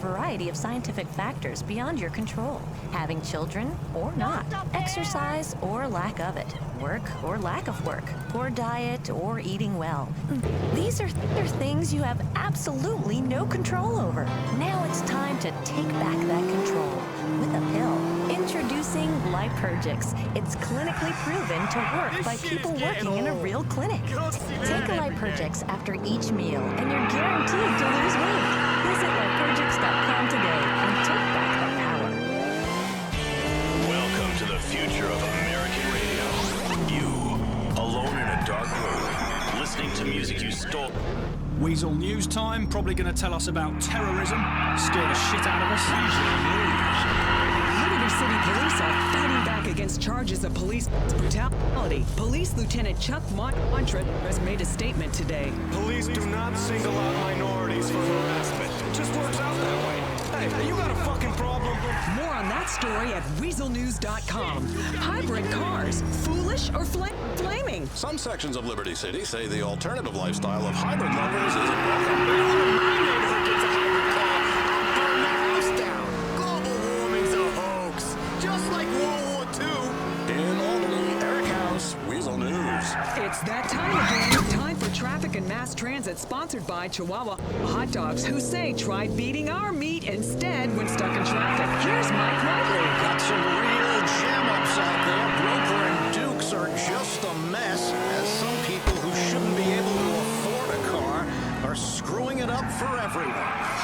variety of scientific factors beyond your control. Having children or not, exercise or lack of it, work or lack of work, poor diet or eating well. These are things you have absolutely no control over. Now it's time to take back that control with a pill. Introducing Liturgix. It's clinically proven to work by people working in a real clinic. Take a Liturgix after each meal and you're guaranteed to lose weight. Visit liturgix.com today and take back the power. Welcome to the future of American radio. You, alone in a dark room, listening to music you stole. Weasel News Time, probably going to tell us about terrorism, scare the shit out of us. Liberty City Police are fighting back against charges of police brutality. Police Lieutenant Chuck Montra has made a statement today. Police do not single out minorities for harassment. It just works out that way. Hey, you got a fucking problem? More on that story at weaselnews.com. Hybrid cars, foolish or flaming? Some sections of Liberty City say the alternative lifestyle of hybrid lovers isn't welcome. My neighborhood gets a hybrid car. I'll burn the house down. Global warming's a hoax. Just like World War II. In Albany, Eric House, Weasel News. It's that time again. Time for traffic and mass transit, sponsored by Chihuahua Hot Dogs, who say try beating our meat instead when stuck in traffic. Here's Mike Whiteley. Got some real jam-ups out there. Broker and Dukes are just a mess, as some people who shouldn't be able to afford a car are screwing it up for everyone.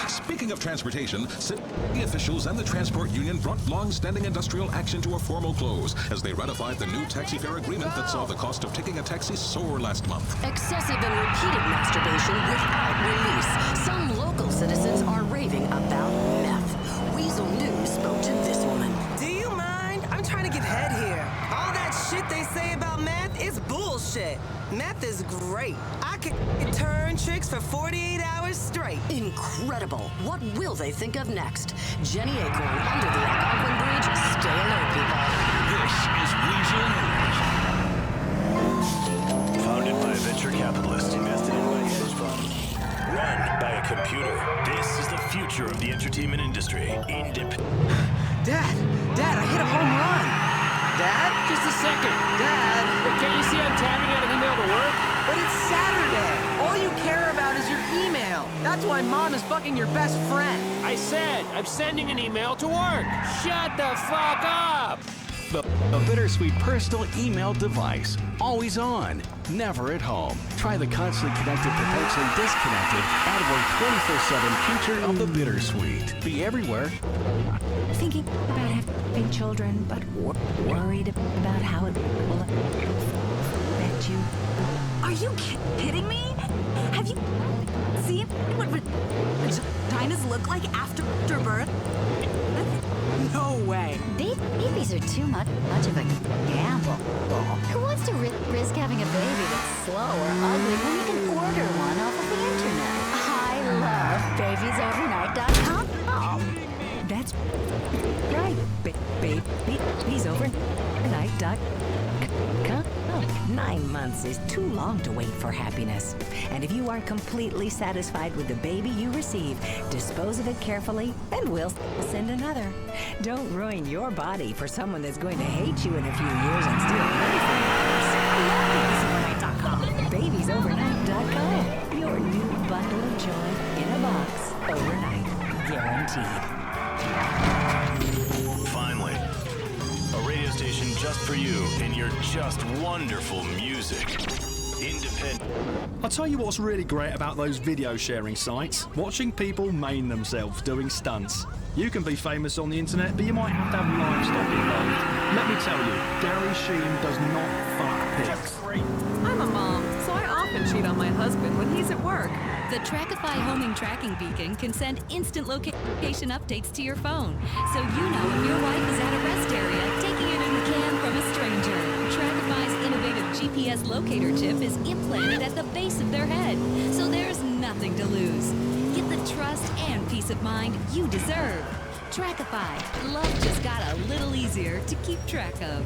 Speaking of transportation, city officials and the transport union brought long-standing industrial action to a formal close as they ratified the new taxi fare agreement that saw the cost of taking a taxi soar last month. Excessive and repeated masturbation without release. Some local citizens are raving about meth. Weasel News spoke to this woman. Do you mind? I'm trying to get head here. All that shit they say about meth is bullshit. Meth is great. I can turn tricks for 48 hours straight. Incredible. What will they think of next? Jenny Acorn under the Algonquin Bridge. Stay alert, people. This is Weasel News. Founded by a venture capitalist, invested in by a hedge fund, run by a computer. This is the future of the entertainment industry. Dad, I hit a home run. Dad? Just a second. Dad? Can't you see I'm tapping out an email to work? But it's Saturday. All you care about is your email. That's why Mom is fucking your best friend. I said, I'm sending an email to work. Shut the fuck up! A bittersweet personal email device. Always on, never at home. Try the constantly connected, perpetually disconnected, at-work 24/7 feature of the bittersweet. Be everywhere. Thinking about having children, but worried about how it will affect you. Are you kidding me? Have you seen what vaginas look like after birth? No way. Babies are too much of a gamble. Who wants to risk having a baby that's slow or ugly when you can order one off of the internet? I love babiesovernight.com. That's right, babiesovernight.com. 9 months is too long to wait for happiness. And if you are completely satisfied with the baby you receive, dispose of it carefully and we'll send another. Don't ruin your body for someone that's going to hate you in a few years and steal money from you. Babiesovernight.com. Your new bundle of joy in a box overnight. Guaranteed. Finally, a radio station just for you and your just wonderful music. Independent. I'll tell you what's really great about those video sharing sites. Watching people maim themselves doing stunts. You can be famous on the internet, but you might have to have livestock involved. Let me tell you, Gary Sheen does not fuck pigs. I'm a mom, so I often cheat on my husband when he's at work. The Trackify homing tracking beacon can send instant location updates to your phone, so you know if your wife is at a rest area taking it in the can from a stranger. Trackify's innovative GPS locator chip is implanted at the base of their head, so there's nothing to lose. Get the trust and peace of mind you deserve. Trackify. Love just got a little easier to keep track of.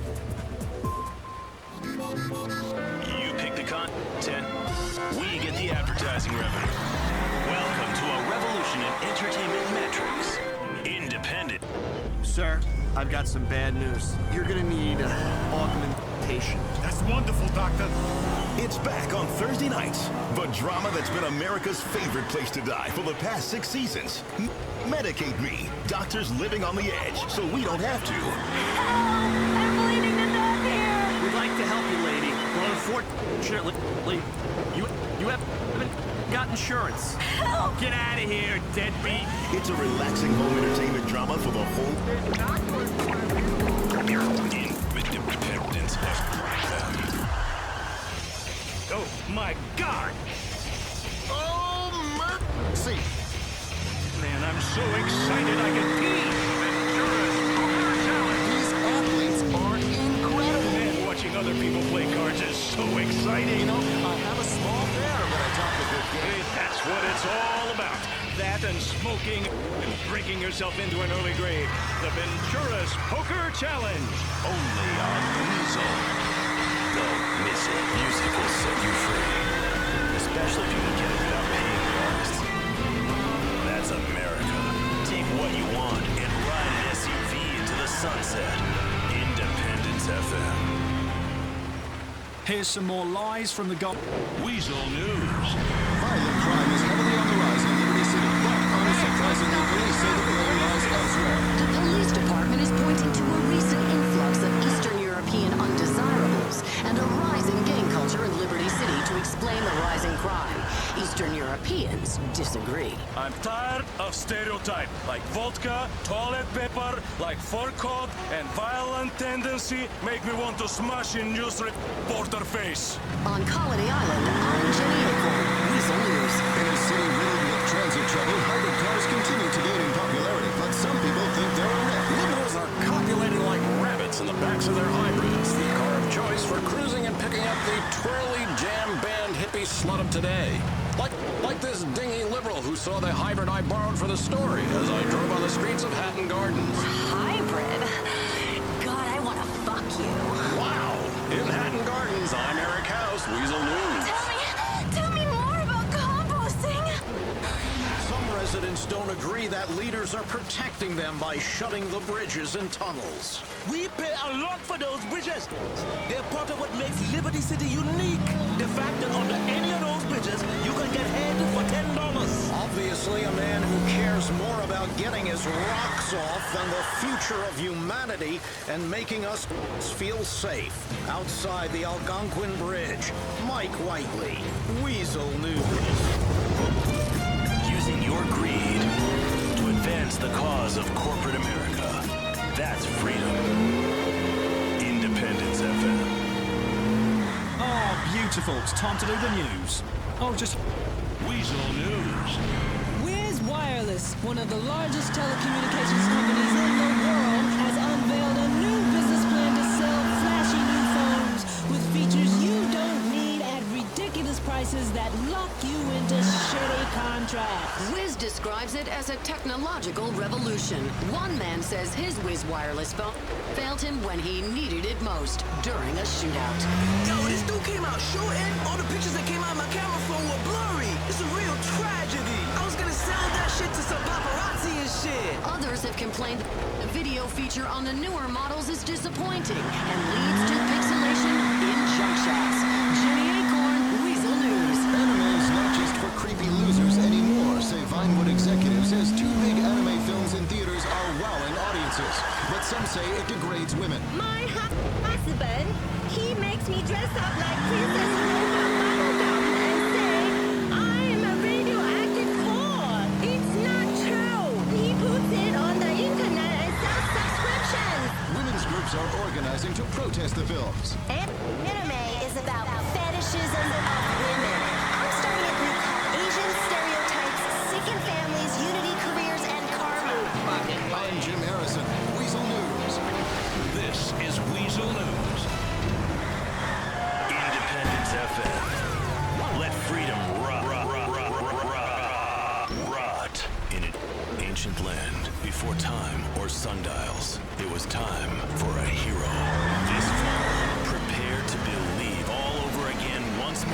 You pick the content, we get the advertising revenue. Welcome to a revolution in entertainment metrics. Independent. Sir, I've got some bad news. You're gonna need augmentation. That's wonderful, Doctor. It's back on Thursday nights. The drama that's been America's favorite place to die for the past 6 seasons. Medicate Me. Doctors living on the edge, so we don't have to. I'm bleeding to death here. We'd like to help you, lady. But unfortunately, you haven't got insurance. Help! Get out of here, deadbeat. It's a relaxing home entertainment drama for the whole independence FM. Oh my God! Oh, mercy! Man, I'm so excited I can pee. These athletes are incredible. Man, watching other people play cards is so exciting. You know, I have a small bear when I talk a good game. That's what it's all about. That and smoking and drinking yourself into an early grave. The Ventura's Poker Challenge. Only on Weasel. Don't miss it. Music will set you free. Especially if you can get it without paying the artist. That's America. Take what you want and ride an SUV into the sunset. Independence FM. Here's some more lies from the Weasel News. Violent crime is heavily on the rise in Liberty City, but unsurprisingly, police say the blame lies elsewhere. The police department is pointing to a recent influx of Eastern European undesirables and a rising gang culture in Liberty City to explain the rising crime. Eastern Europeans disagree. I'm tired of stereotype like vodka, toilet paper, like fur coat, and violent tendency make me want to smash in news reporter face. On Colony Island, I'm Jenny Acorn, Weasel News. In a city riddled with transit trouble, hybrid cars continue to gain in popularity, but some people think they're a rip. Liberals are copulating like rabbits in the backs of their hybrids, the car of choice for cruising and picking up the twirly jam band hippie slut of today. Like this dingy liberal who saw the hybrid I borrowed for the story as I drove on the streets of Hatton Gardens. Hybrid? God, I want to fuck you. Wow! In Hatton Gardens, I'm Eric House, Weasel News. Tell me more about composting. Some residents don't agree that leaders are protecting them by shutting the bridges and tunnels. We pay a lot for those bridges. They're part of what makes Liberty City unique. The fact that under any of those bridges, you can get head for $10. Obviously, a man who cares more about getting his rocks off than the future of humanity and making us feel safe. Outside the Algonquin Bridge, Mike Whiteley, Weasel News. Using your greed to advance the cause of corporate America. That's freedom. Independence FM. Oh, beautiful. It's time to do the news. Oh, just Weasel News. Where's Wireless, one of the largest telecommunications companies in the world, has unveiled a new business plan to sell flashy new phones with features you don't need at ridiculous prices that lock you into shitty contracts. Wiz describes it as a technological revolution. One man says his Wiz wireless phone failed him when he needed it most, during a shootout. Yo, this dude came out shooting. All the pictures that came out of my camera phone were blurry. It's a real tragedy. I was gonna sell that shit to some paparazzi and shit. Others have complained the video feature on the newer models is disappointing and leads to pixelation in junk shots. Jenny Acorn, Weasel News. Anime's not just for creepy losers anymore, say Vinewood executives, as 2 big anime films in theaters are wowing audiences. But some say it degrades women. My husband, he makes me dress up like Princess Rosa Bubblegum and say, I'm a radioactive core. It's not true. He puts it on the internet and sells subscriptions. Women's groups are organizing to protest the films. Anime is about fetishism of women. I'm starting a group called Asian Stereotypes, Sickened Families, Unity Careers, and Karma. I'm Jim Harrison, Weasel News. This is Weasel News. Independence FM. Let freedom rot in an ancient land. Before time or sundials, it was time for a hero. This fall, prepare to believe all over again once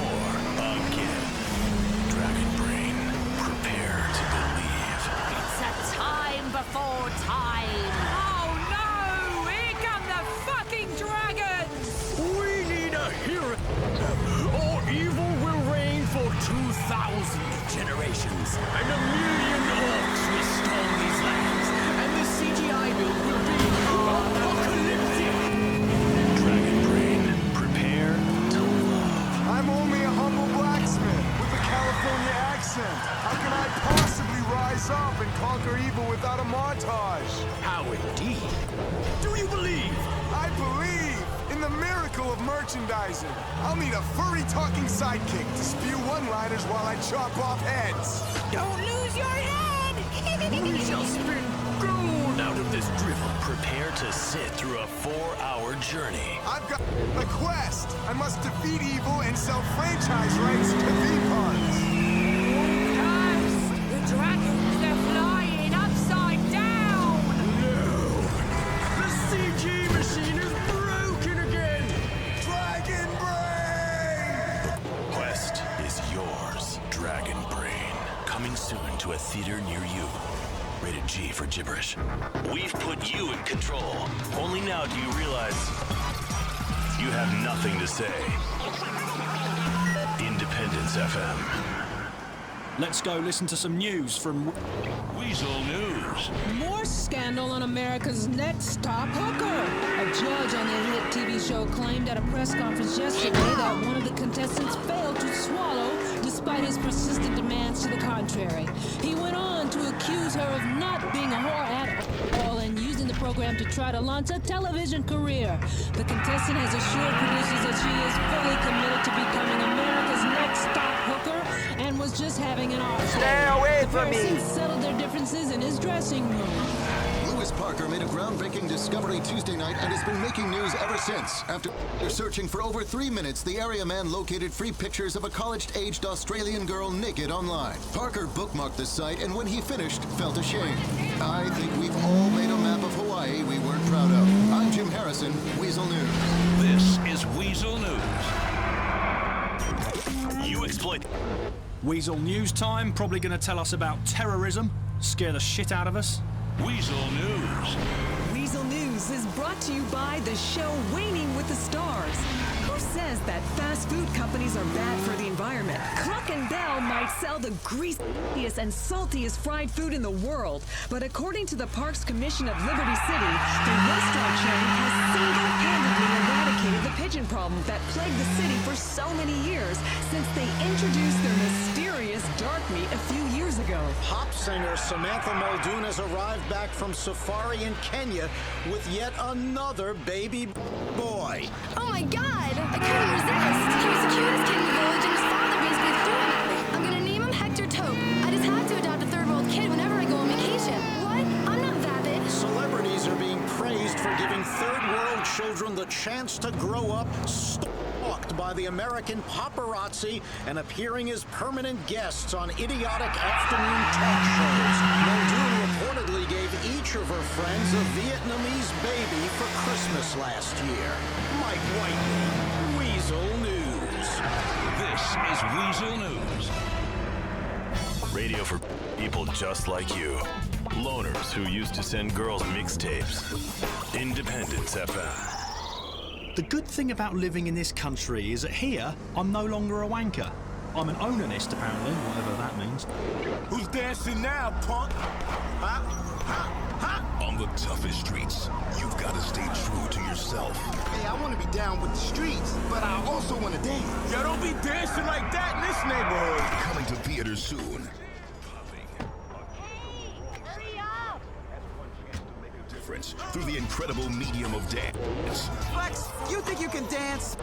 1,000 generations, and 1 million orcs will storm these lands, and the CGI build will be apocalyptic. Dragon Brain, prepare to love. I'm only a humble blacksmith with a California accent. How can I possibly rise up and conquer evil without a montage? How indeed. Do you believe? I believe in the miracle of merchandising. I'll need a furry talking sidekick to spew one-liners while I chop off heads. Don't lose your head! We shall spin gold out of this drivel. Prepare to sit through a 4-hour journey. I've got a quest. I must defeat evil and sell franchise rights to theme parks. The dragons are flying upside down! No! The CG machine is broken again! Dragon Brain! Quest is yours, Dragon Brain. Coming soon to a theater near you. Rated G for gibberish. We've put you in control. Only now do you realize you have nothing to say. Independence FM. Let's go listen to some news from Weasel News. More scandal on America's next top hooker. A judge on the hit TV show claimed at a press conference yesterday that one of the contestants failed to swallow despite his persistent demands to the contrary. He went on to accuse her of not being a whore at all and using the program to try to launch a television career. The contestant has assured producers that she is fully committed to becoming America's next top hooker and was just having an off. Stay away from me! The pair since settled their differences in his dressing room. Lewis Parker made a groundbreaking discovery Tuesday night and has been making news ever since. After searching for over 3 minutes, the area man located free pictures of a college-aged Australian girl naked online. Parker bookmarked the site and when he finished, felt ashamed. I think we've all made a map of Hawaii we weren't proud of. I'm Jim Harrison, Weasel News. This is Weasel News. You exploit. Weasel News time, probably going to tell us about terrorism, scare the shit out of us. Weasel News. Weasel News is brought to you by the show Waning with the Stars. Who says that fast food companies are bad for the environment? Cluck and Bell might sell the greasiest and saltiest fried food in the world, but according to the Parks Commission of Liberty City, the restaurant chain has single-handedly eradicated the pigeon problem that plagued the city for so many years since they introduced their mysterious dark meat a few years ago. Pop singer Samantha Muldoon has arrived back from safari in Kenya with yet another baby boy. Oh my god! I couldn't resist! He was the cutest kid in the village and his father basically threw him at me. I'm gonna name him Hector Tope. I just had to adopt a third-world kid whenever I go on vacation. What? I'm not vapid. Celebrities are being praised for giving third-world children the chance to grow up stalked by the American paparazzi and appearing as permanent guests on idiotic afternoon talk shows. Muldoon reportedly gave each of her friends a Vietnamese baby for Christmas last year. Mike Whiteley, Weasel News. This is Weasel News. Radio for people just like you. Loners who used to send girls mixtapes. Independence FM. The good thing about living in this country is that here, I'm no longer a wanker. I'm an onanist, apparently, whatever that means. Who's dancing now, punk? On the toughest streets, you've got to stay true to yourself. Hey, I want to be down with the streets, but I also want to dance. Yo, don't be dancing like that in this neighborhood. Coming to theaters soon. Through the incredible medium of dance. Flex, you think you can dance?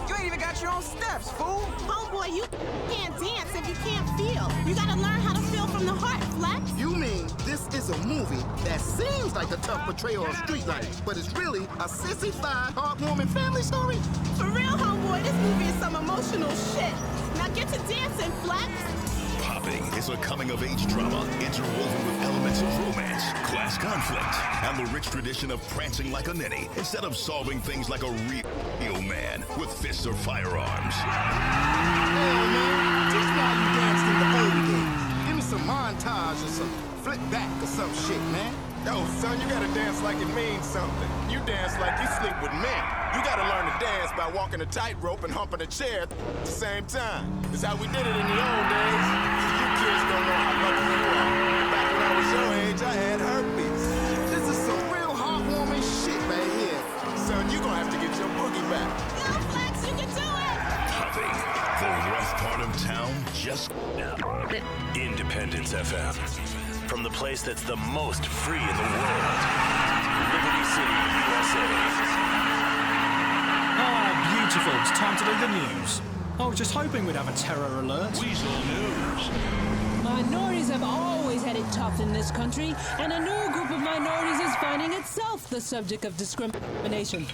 You ain't even got your own steps, fool. Homeboy, you can't dance if you can't feel. You gotta learn how to feel from the heart, Flex. You mean this is a movie that seems like a tough portrayal of street life, but it's really a sissy-fied, heartwarming family story? For real, homeboy, this movie is some emotional shit. Now get to dancing, Flex. Popping is a coming-of-age drama interwoven with elements of romance, class conflict, and the rich tradition of prancing like a ninny instead of solving things like a real man with fists or firearms. Hell, man, teach me how you danced in the old days. Give me some montage or some flip back or some shit, man. Yo, son, you gotta dance like it means something. You dance like you sleep with men. You gotta learn to dance by walking a tightrope and humping a chair at the same time. It's how we did it in the old days. You kids don't know how lucky you are. Back when I was your age, I had herpes. This is some real heartwarming shit right here. Son, you gonna have to get your boogie back. Go, Flex, you can do it! Puffing, the rough part of town just now. Independence FM. From the place that's the most free in the world. Liberty City, USA. Ah, beautiful. It's time to do the news. I was just hoping we'd have a terror alert. Weasel News. Minorities have always had it tough in this country, and a new group of minorities is finding itself the subject of discrimination.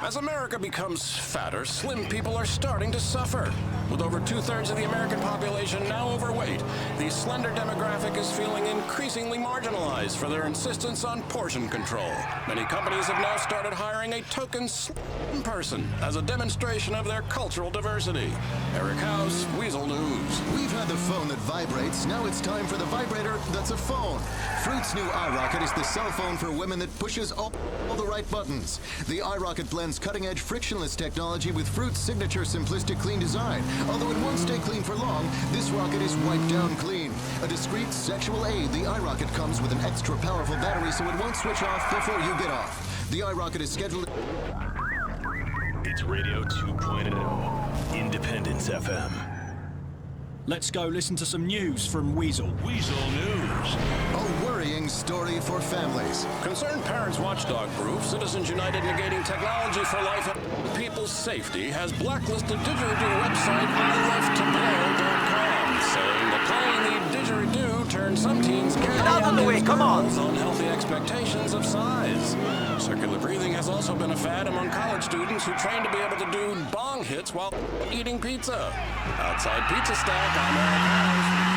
As America becomes fatter, slim people are starting to suffer. With over 2/3 of the American population now overweight, the slender demographic is feeling increasingly marginalized for their insistence on portion control. Many companies have now started hiring a token slim person as a demonstration of their cultural diversity. Eric House, Weasel News. We've had the phone that vibrates. Now it's time for the vibrator that's a phone. Fruit's new iRocket is the cell phone for women that pushes all the right buttons. The iRocket blends cutting-edge frictionless technology with Fruit's signature simplistic clean design. Although it won't stay clean for long, this rocket is wiped down clean. A discreet sexual aid, the iRocket comes with an extra powerful battery so it won't switch off before you get off. The iRocket is scheduled... It's Radio 2.0. Independence FM. Let's go listen to some news from Weasel. Weasel News. A worrying story for families. Concerned Parents Watchdog Group, Citizens United Negating Technology for Life and People's Safety, has blacklisted didgeridoo website ilovetoblow.com, saying that playing the didgeridoo turns some teens out of the way, come on! unhealthy expectations of size. Circular breathing has also been a fad among college students who train to be able to do bong hits while eating pizza. Outside Pizza Stack, I'm Eric House.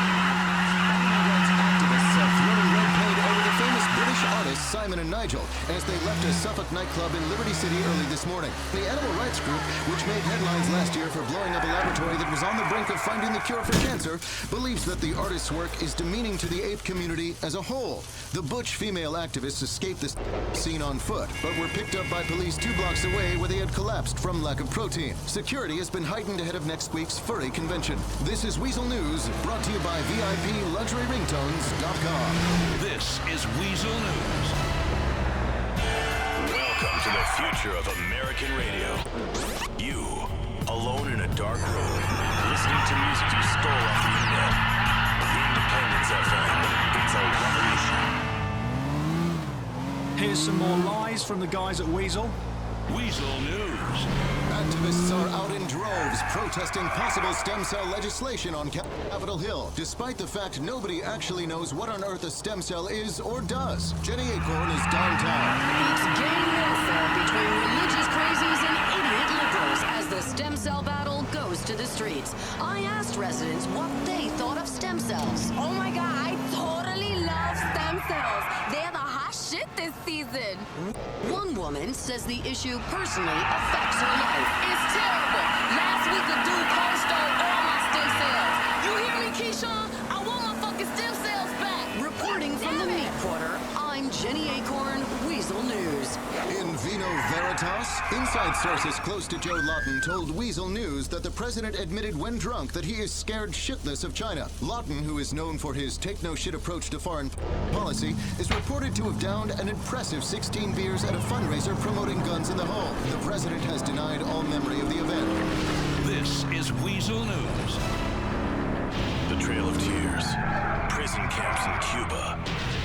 Activists have thrown red paint over the famous British artists Simon and Nigel as they left a Suffolk nightclub in Liberty City early this morning. The animal rights group, which made headlines last year for blowing up a laboratory that was on the brink of finding the cure for cancer, believes that the artist's work is demeaning to the ape community as a whole. The butch female activists escaped the scene on foot, but were picked up by police 2 blocks away where they had collapsed from lack of protein. Security has been heightened ahead of next week's furry convention. This is Weasel News, brought to you by VIPLuxuryRingtones.com. This is Weasel News. Welcome to the future of American radio. You, alone in a dark room, listening to music you stole off the internet. Independence FM. It's a revolution. Here's some more lies from the guys at Weasel. Weasel News. Activists are out in droves protesting possible stem cell legislation on Capitol Hill, despite the fact nobody actually knows what on earth a stem cell is or does. Jenny Acorn is downtown. It's gang warfare between religious crazies and idiot liberals as the stem cell battle goes to the streets. I asked residents what they thought of stem cells. Oh my god, I totally love stem cells. They're the hot shit this season. One woman says the issue personally affects her life. It's terrible. Last week a dude cold stole all my stem cells. You hear me, Keyshawn? I want my fucking stem cells back. Reporting from the meat quarter, I'm Jenny Acorn, Weasel News. In Vino Veritas, inside sources close to Joe Lawton told Weasel News that the president admitted when drunk that he is scared shitless of China. Lawton, who is known for his take-no-shit approach to foreign policy, is reported to have downed an impressive 16 beers at a fundraiser promoting guns in the home. The president has denied all memory of the event. This is Weasel News. The Trail of Tears. Prison camps in Cuba.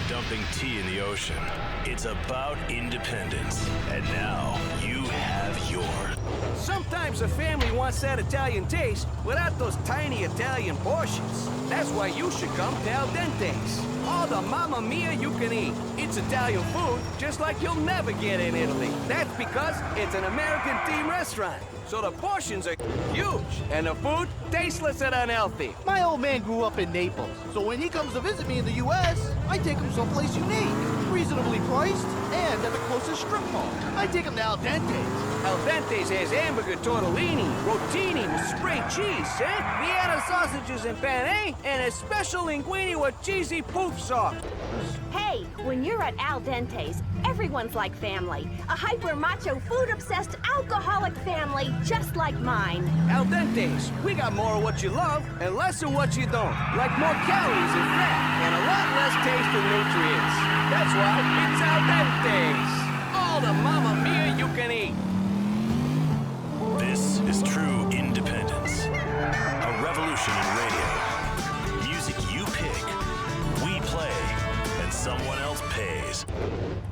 Dumping tea in the ocean. It's about independence. And now, you have yours. Sometimes a family wants that Italian taste without those tiny Italian portions. That's why you should come to Al Dente's. All the mamma mia you can eat. It's Italian food just like you'll never get in Italy. That's because it's an American themed restaurant. So the portions are huge, and the food tasteless and unhealthy. My old man grew up in Naples, so when he comes to visit me in the U.S., I take him someplace unique, reasonably priced, and at the closest strip mall. I take him to Al Dente's. Al Dente's has hamburger tortillas tortellini, rotini with spray cheese, eh? Vienna sausages and penne, and a special linguine with cheesy poof sauce. Hey, when you're at Al Dente's, everyone's like family. A hyper-macho, food-obsessed, alcoholic family just like mine. Al Dente's, we got more of what you love and less of what you don't. Like more calories and fat and a lot less taste and nutrients. That's why it's Al Dente's. All the mamma mia you can eat. This is true independence. A revolution in radio. Music you pick, we play, and someone else pays.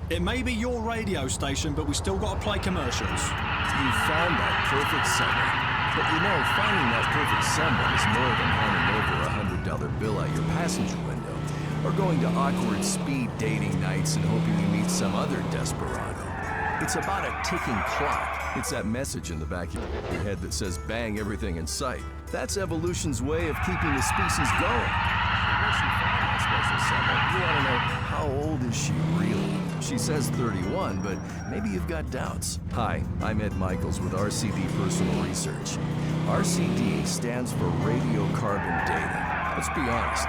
It may be your radio station, but we still got to play commercials. You found that perfect someone. But you know, finding that perfect someone is more than handing over a $100 bill out your passenger window, or going to awkward speed dating nights and hoping you meet some other desperado. It's about a ticking clock. It's that message in the back of your head that says bang everything in sight. That's evolution's way of keeping the species going. Once you find that special someone, you want to know, how old is she really? She says 31, but maybe you've got doubts. Hi, I'm Ed Michaels with RCD Personal Research. RCD stands for radiocarbon dating. Let's be honest,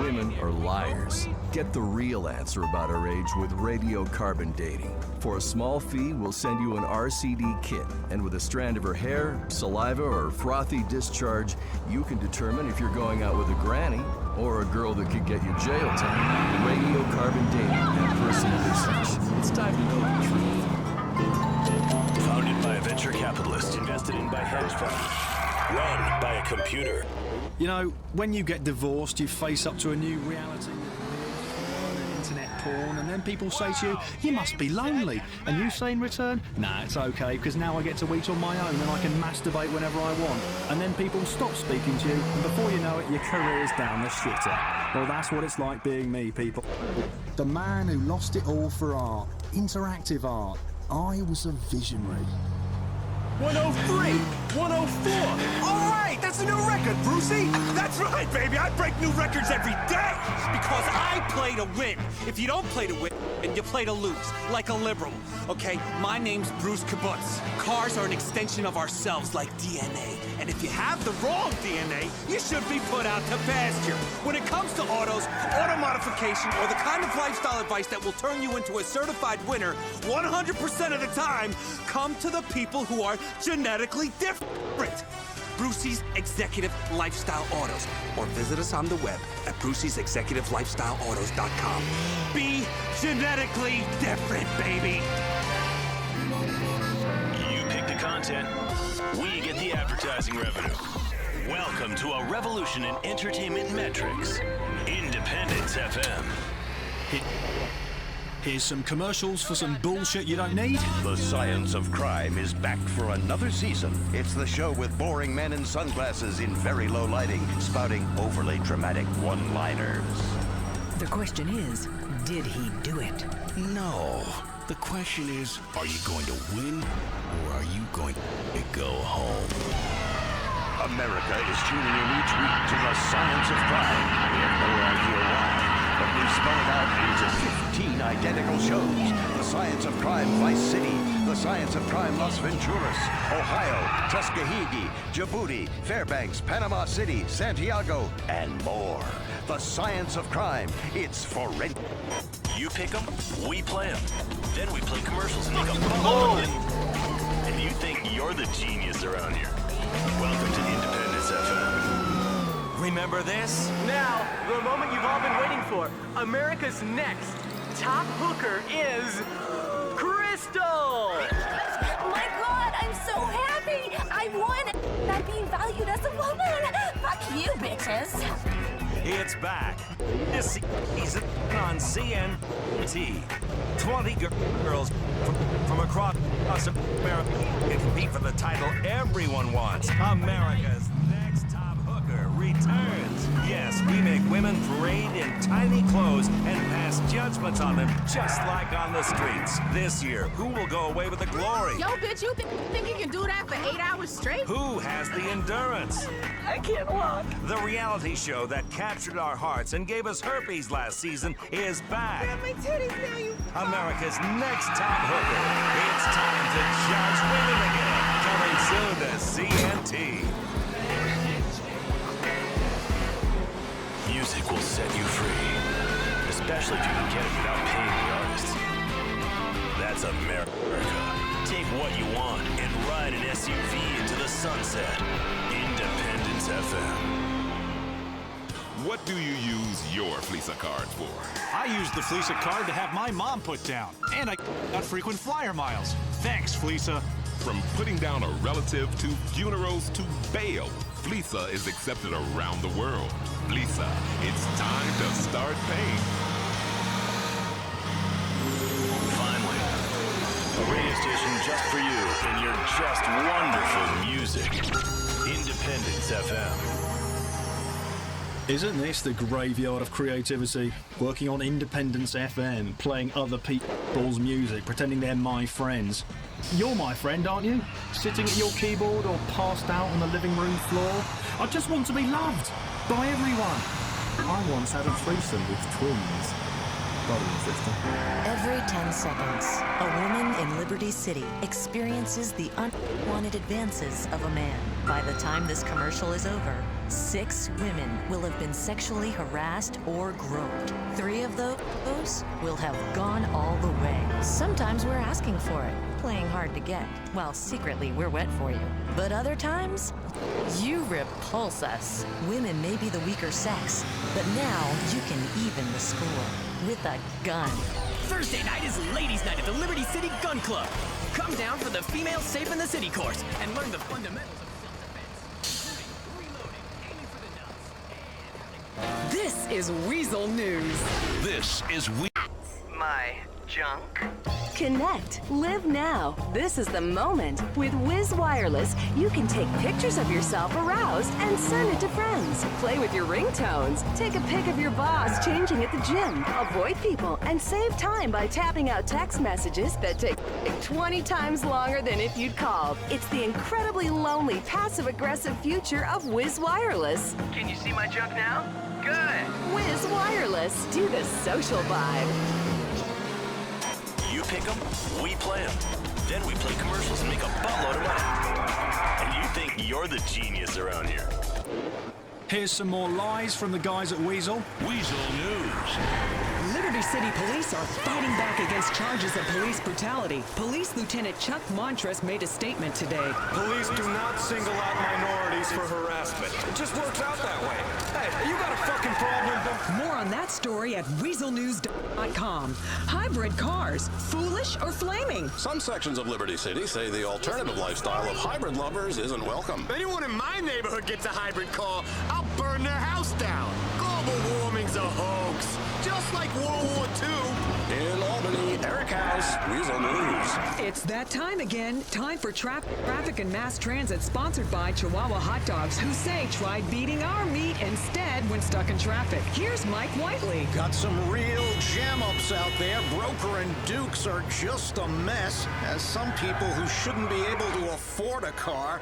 women are liars. Get the real answer about our age with radiocarbon dating. For a small fee, we'll send you an RCD kit, and with a strand of her hair, saliva, or frothy discharge, you can determine if you're going out with a granny or a girl that could get you jail time. Radiocarbon dating and personal research. It's time to know the truth. Founded by a venture capitalist, invested in by hedge funds, run by a computer. You know, when you get divorced, you face up to a new reality. Internet porn, and then people say to you, you must be lonely. And you say in return, nah, it's okay, because now I get to eat on my own and I can masturbate whenever I want. And then people stop speaking to you, and before you know it, your career's down the shitter. Well, that's what it's like being me, people. The man who lost it all for art, interactive art. I was a visionary. 103, 104. All right, that's a new record, Brucey. That's right, baby. I break new records every day because I play to win. If you don't play to win, you play to lose, like a liberal. Okay, my name's Bruce Kibbutz. Cars are an extension of ourselves, like DNA. And if you have the wrong DNA, you should be put out to pasture. When it comes to autos, auto modification, or the kind of lifestyle advice that will turn you into a certified winner, 100% of the time, come to the people who are genetically different. Brucey's Executive Lifestyle Autos. Or visit us on the web at bruceysexecutivelifestyleautos.com. Be genetically different, baby. You pick the content, we get the advertising revenue. Welcome to a revolution in entertainment metrics. Independence FM. Here's some commercials for some bullshit you don't need. The Science of Crime is back for another season. It's the show with boring men in sunglasses in very low lighting, spouting overly dramatic one-liners. The question is, did he do it? No. The question is, are you going to win or are you going to go home? America is tuning in each week to the Science of Crime. We have no idea why, but we spell it out into 15 identical shows. The Science of Crime Vice City, The Science of Crime Las Venturas, Ohio, Tuskegee, Djibouti, Fairbanks, Panama City, Santiago, and more. The Science of Crime. It's for rent. You pick them, we play them. Then we play commercials and make a ball of it. And you think you're the genius around here. Welcome to Independence FM. Remember this? Now, the moment you've all been waiting for. America's next top hooker is Crystal! My God, I'm so happy! I won! I'm being valued as a woman! Fuck you, bitches! It's back. This season on CNT. 20 girls from across America compete for the title everyone wants. America's next top hooker returns. Yes, we make women parade in tiny clothes and pass judgments on them just like on the streets. This year, who will go away with the glory? Yo, bitch, you think you can do that for 8 hours straight? Who has the endurance? I can't walk. The reality show that captured our hearts and gave us herpes last season is back. My titties now, you... America's next top hooker. It's time to judge women again. Coming soon to SUV into the sunset. Independence FM. What do you use your Fleeca card for? I used the Fleeca card to have my mom put down, and I got frequent flyer miles. Thanks, Fleeca. From putting down a relative to funerals to bail, Fleeca is accepted around the world. Fleeca, it's time to start paying. Finally, a radio station just for you and your just wonderful music. Independence FM. Isn't this the graveyard of creativity? Working on Independence FM, playing other people's music, pretending they're my friends. You're my friend, aren't you? Sitting at your keyboard or passed out on the living room floor? I just want to be loved by everyone. I once had a threesome with twins. Brother and sister. Every 10 seconds, a woman in Liberty City experiences the unwanted advances of a man. By the time this commercial is over, 6 women will have been sexually harassed or groped. 3 of those will have gone all the way. Sometimes we're asking for it, playing hard to get, while secretly we're wet for you. But other times, you repulse us. Women may be the weaker sex, but now you can even the score with a gun. Thursday night is Ladies' Night at the Liberty City Gun Club. Come down for the Female Safe in the City course and learn the fundamentals of self-defense, including reloading, aiming for the nuts, This is Weasel News. This is My junk. Connect. Live now. This is the moment. With Wiz Wireless, you can take pictures of yourself aroused and send it to friends. Play with your ringtones. Take a pic of your boss changing at the gym. Avoid people and save time by tapping out text messages that take 20 times longer than if you'd called. It's the incredibly lonely, passive-aggressive future of Wiz Wireless. Can you see my junk now? Good. Wiz Wireless. Do the social vibe. You pick them, we play them. Then we play commercials and make a buttload of money. And you think you're the genius around here. Here's some more lies from the guys at Weasel. Weasel News. Liberty City Police are fighting back against charges of police brutality. Police Lieutenant Chuck Montress made a statement today. Police do not single out minorities for harassment. It just works out that way. Hey, you got a fucking problem? More on that story at weaselnews.com. Hybrid cars, foolish or flaming? Some sections of Liberty City say the alternative lifestyle of hybrid lovers isn't welcome. If anyone in my neighborhood gets a hybrid car, I'll burn their house down. Global warming's a hoax, just like World War II. In Albany, Eric House, Weasel News. It's that time again. Time for traffic and mass transit, sponsored by Chihuahua Hot Dogs, who say try beating our meat instead when stuck in traffic. Here's Mike Whiteley. Got some real jam-ups out there. Broker and Dukes are just a mess, as some people who shouldn't be able to afford a car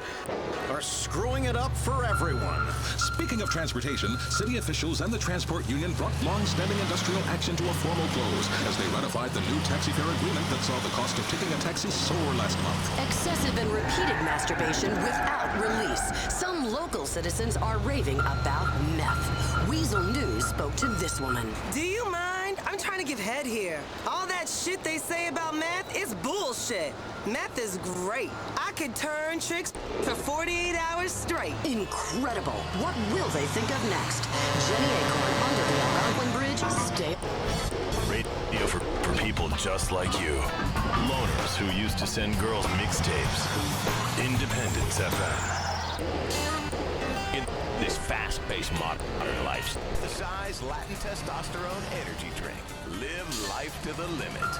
are screwing it up for everyone. Speaking of transportation, city officials and the transport union brought long-standing industrial action to a formal close as they ratified the new taxi fare agreement that saw the cost of taking a taxi soar last month. Excessive and repeated masturbation without release. Some local citizens are raving about meth. Weasel News spoke to this woman. Do you mind? I'm trying to give head here. All that shit they say about meth is bullshit. Meth is great. I could turn tricks for 48 hours straight. Incredible. What will they think of next? Jenny Acorn under the Algonquin Bridge. Stay. Radio for people just like you. Loners who used to send girls mixtapes. Independence FM. In this fast-paced modern life, the size Latin testosterone energy drink. Live life to the limit.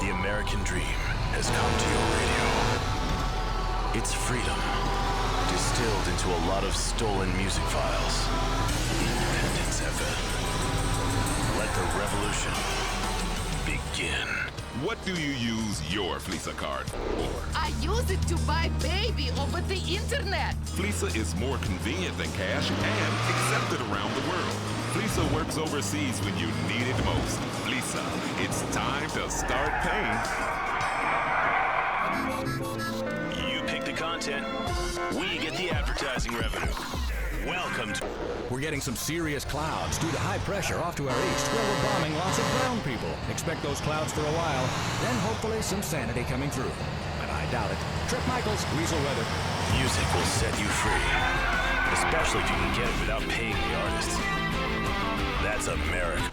The American dream has come to your radio. It's freedom, distilled into a lot of stolen music files. Independence FM. Let the revolution begin. What do you use your Fleeca card for? I use it to buy baby over the internet. Fleeca is more convenient than cash and accepted around the world. Fleeca works overseas when you need it most. Fleeca, it's time to start paying. You pick the content, we get the advertising revenue. Welcome to... We're getting some serious clouds due to high pressure off to our east, where we're bombing lots of brown people. Expect those clouds for a while, then hopefully some sanity coming through. But I doubt it. Trip Michaels, Weasel Weather. Music will set you free, especially if you can get it without paying the artists. That's America.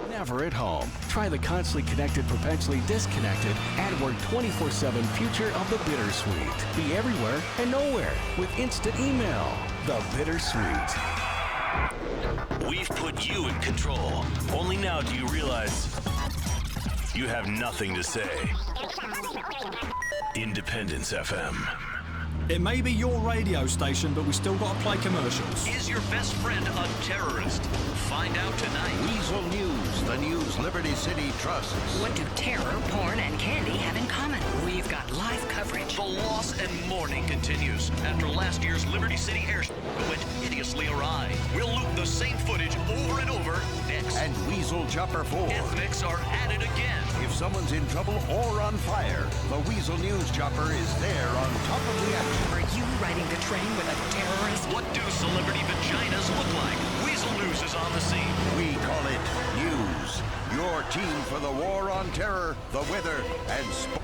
Never at home. Try the constantly connected, perpetually disconnected, AdWord 24/7 future of the Bittersweet. Be everywhere and nowhere with instant email. The Bittersweet. We've put you in control. Only now do you realize you have nothing to say. Independence FM. It may be your radio station, but we still got to play commercials. Is your best friend a terrorist? Find out tonight. Weasel News, the news Liberty City trusts. What do terror, porn, and candy have in common? We've got live coverage. The loss and mourning continues after last year's Liberty City airstrike went hideously awry. We'll loop the same footage over and over next. And Weasel Chopper 4. Ethnics are at it again. If someone's in trouble or on fire, the Weasel News Chopper is there on top of the action. Are you riding the train with a terrorist? What do celebrity vaginas look like? Weasel News is on the scene. We call it News. Your team for the war on terror, the weather, and sports.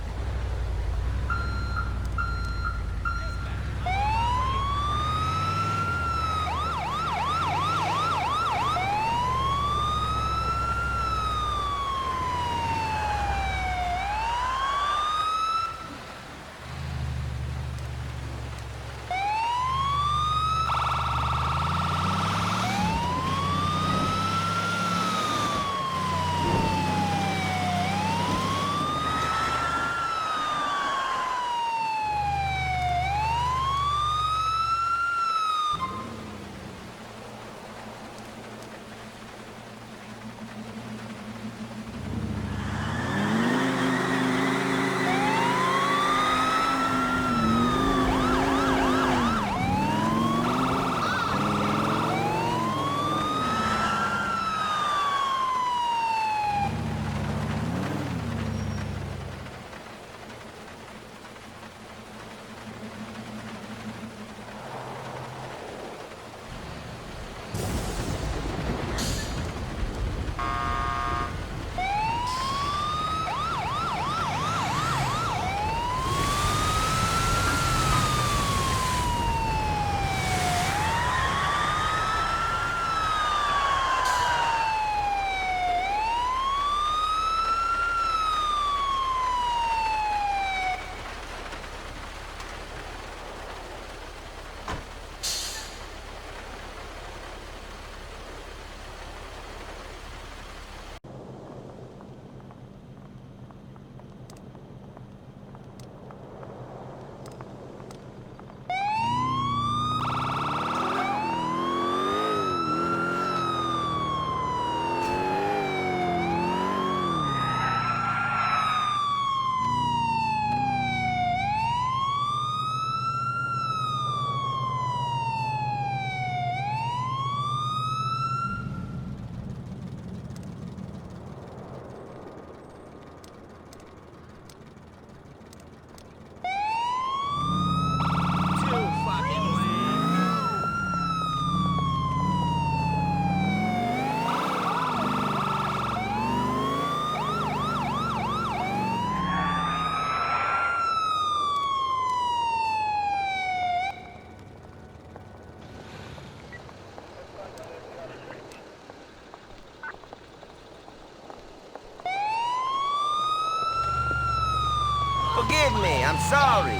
Forgive me, I'm sorry.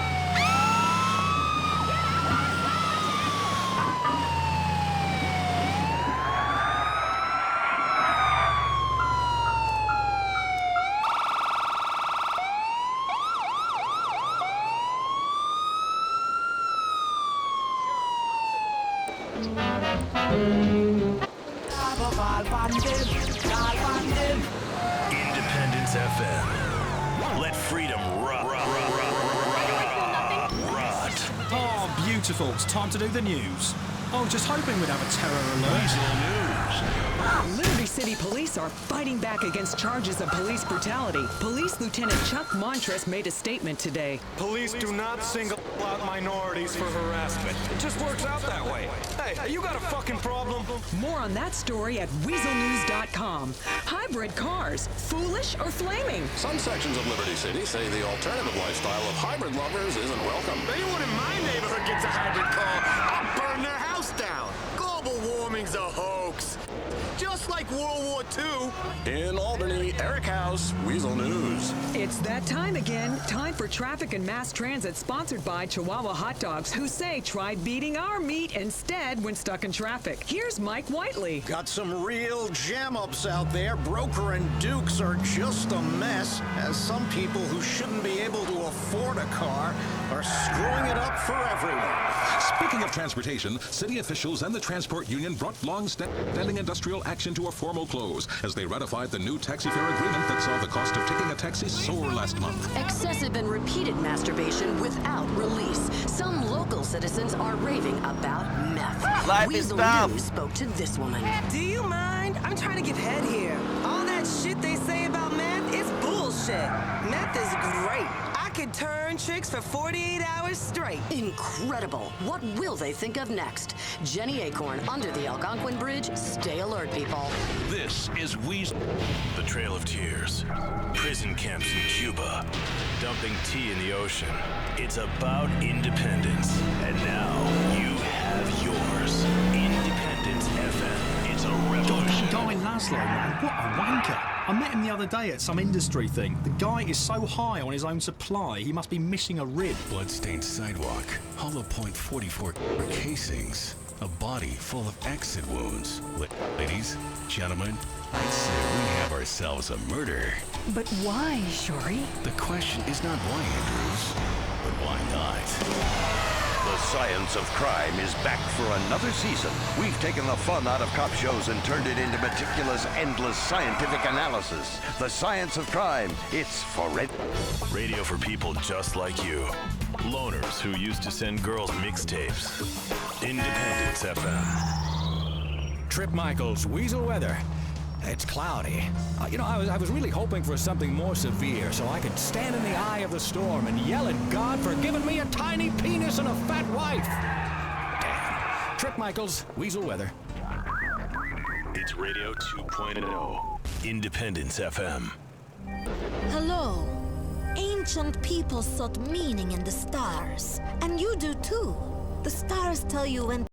Independence FM. Let freedom rot. Oh, beautiful. It's time to do the news. I was just hoping we'd have a terror alert. Liberty City Police are fighting back against charges of police brutality. Police Lieutenant Chuck Montress made a statement today. Police do not single out minorities for harassment. It just works out that way. Hey, you got a fucking problem? More on that story at weaselnews.com. Hybrid cars, foolish or flaming? Some sections of Liberty City say the alternative lifestyle of hybrid lovers isn't welcome. Anyone in my neighborhood gets a hybrid car, I'll burn their house down. Global warming's a hoax. Just like World War II. In Albany, Eric House, Weasel News. It's that time again. Time for traffic and mass transit, sponsored by Chihuahua Hot Dogs, who say try beating our meat instead when stuck in traffic. Here's Mike Whiteley. Got some real jam-ups out there. Broker and Dukes are just a mess, as some people who shouldn't be able to afford a car are screwing it up for everyone. Speaking of transportation, city officials and the transport union brought long-standing industrial action to a formal close as they ratified the new taxi fare agreement that saw the cost of taking a taxi soar last month. Excessive and repeated masturbation without release. Some local citizens are raving about meth. Weasel News spoke to this woman. Do you mind? I'm trying to get head here. All that shit they say about meth is bullshit. Meth is great. I could turn tricks for 48 hours straight. Incredible. What will they think of next? Jenny Acorn under the Algonquin Bridge. Stay alert, people. This is Weasel. The Trail of Tears. Prison camps in Cuba. Dumping tea in the ocean. It's about independence. And now you have yours. Independence FM. It's a revolution. That guy Laszlo, man, what a wanker. I met him the other day at some industry thing. The guy is so high on his own supply, he must be missing a rib. Bloodstained sidewalk, hollow point 44 casings, a body full of exit wounds. Ladies, gentlemen, I'd say we have ourselves a murder. But why, Shori? The question is not why, Andrews, but why not? The Science of Crime is back for another season. We've taken the fun out of cop shows and turned it into meticulous, endless scientific analysis. The Science of Crime. It's for Radio for people just like you. Loners who used to send girls mixtapes. Independence FM. Trip Michaels, Weasel Weather. It's cloudy. I was really hoping for something more severe so I could stand in the eye of the storm and yell at God for giving me a tiny penis and a fat wife. Damn. Trip Michaels, Weasel Weather. It's Radio 2.0. Independence FM. Hello. Ancient people sought meaning in the stars. And you do too. The stars tell you when